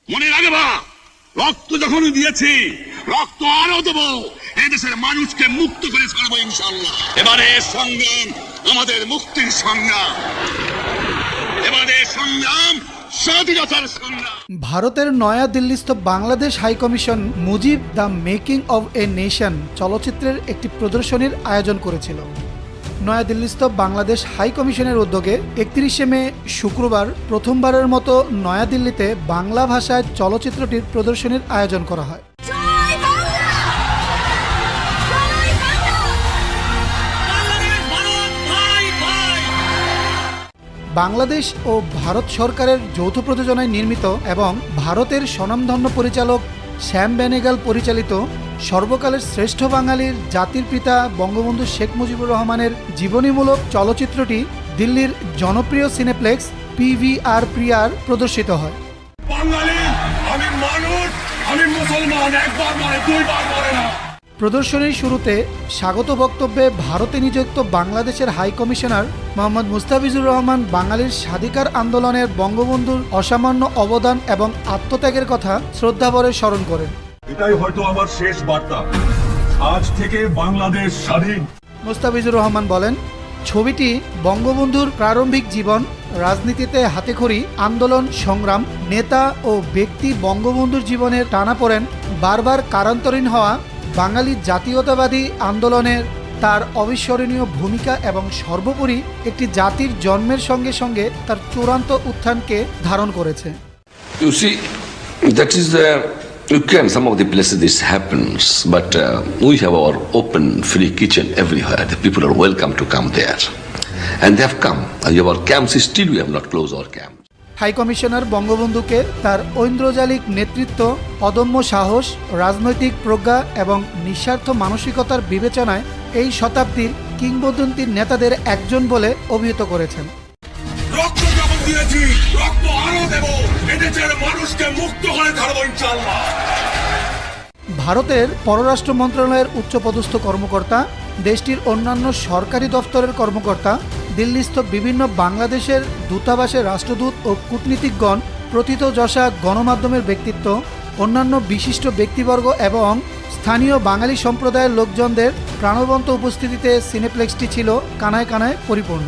মনে রাখবা, রক্ত যখন দিয়েছি, রক্ত আরো দেবো। এদেশের মানুষকে মুক্ত করে ছাড়বো ইনশাআল্লাহ। এবারে সংগ্রাম আমাদের মুক্তির সংগ্রাম, এবারে সংগ্রাম স্বাধীনতার সংগ্রাম। ভারতের নয়া দিল্লিস্থ Bangladesh high commission Mujib the making of a nation চলচ্চিত্রের একটি প্রদর্শনীর আয়োজন করেছিল। নয়াদিল্লিস্থ বাংলাদেশ হাইকমিশনের উদ্যোগে 31শে মে শুক্রবার প্রথমবারের মতো নয়াদিল্লিতে বাংলা ভাষায় চলচ্চিত্রটির প্রদর্শনীর আয়োজন করা হয়। বাংলাদেশ ও ভারত সরকারের যৌথ প্রযোজনায় নির্মিত এবং ভারতের স্বনামধন্য পরিচালক শ্যাম বেনেগাল পরিচালিত সর্বকালের শ্রেষ্ঠ বাঙালির জাতির পিতা বঙ্গবন্ধু শেখ মুজিবুর রহমানের জীবনীমূলক চলচ্চিত্রটি দিল্লির জনপ্রিয় সিনেপ্লেক্স পিভিআর প্রিয়ার প্রদর্শিত হয়। বাঙালি আমি মানুষ, আমি মুসলমান, একবার মানে দুইবার বলে না। প্রদর্শনীর শুরুতে স্বাগত বক্তব্যে ভারতে নিযুক্ত বাংলাদেশের হাই কমিশনার মোহাম্মদ মুস্তাফিজুর রহমান বাঙালির স্বাধিকার আন্দোলনের বঙ্গবন্ধুর অসামান্য অবদান এবং আত্মত্যাগের কথা শ্রদ্ধাভরে স্মরণ করেন। এটাই হয়তো আমার শেষ বার্তা। আজ থেকে বাংলাদেশ স্বাধীন। মুস্তাফিজুর রহমান বলেন, ছবিটি বঙ্গবন্ধুর প্রারম্ভিক জীবন, রাজনীতিতে হাতেখড়ি, আন্দোলন সংগ্রাম, নেতা ও ব্যক্তি বঙ্গবন্ধুর জীবনের টানাপোড়েন, বারবার কারান্তরীণ হওয়া বাঙালি জাতীয়তাবাদী আন্দোলনের তার অবিস্মরণীয় ভূমিকা এবং সর্বোপরি একটি জাতির জন্মের সঙ্গে সঙ্গে তার চূড়ান্ত উত্থানকে ধারণ করেছে। You see, that is you can some of the places this happens, but we have our open free kitchen everywhere. The people are welcome to come there, and they have come. Our camps still we have not closed our camp. High commissioner বঙ্গবন্ধুকে তার ঐন্দ্রজালিক নেতৃত্ব, অদম্য সাহস, রাজনৈতিক প্রজ্ঞা এবং নিঃস্বার্থ মানসিকতার বিবেচনায় এই শতাব্দীর কিংবদন্তির নেতাদের একজন বলে অভিহিত করেছেন। রক্ত যখন দিয়েছি, রক্ত আরো দেবো। এদেশের মানুষকে মুক্ত করে ছাড়বো ইনশাআল্লাহ। ভারতের পররাষ্ট্র মন্ত্রণালয়ের উচ্চপদস্থ কর্মকর্তা, দেশটির অন্যান্য সরকারি দফতরের কর্মকর্তা, দিল্লিস্থ বিভিন্ন বাংলাদেশের দূতাবাসের রাষ্ট্রদূত ও কূটনীতিকগণ, প্রথিতযশা গণমাধ্যমের ব্যক্তিত্ব, অন্যান্য বিশিষ্ট ব্যক্তিবর্গ এবং স্থানীয় বাঙালি সম্প্রদায়ের লোকজনদের প্রাণবন্ত উপস্থিতিতে সিনেপ্লেক্সটি ছিল কানায় কানায় পরিপূর্ণ।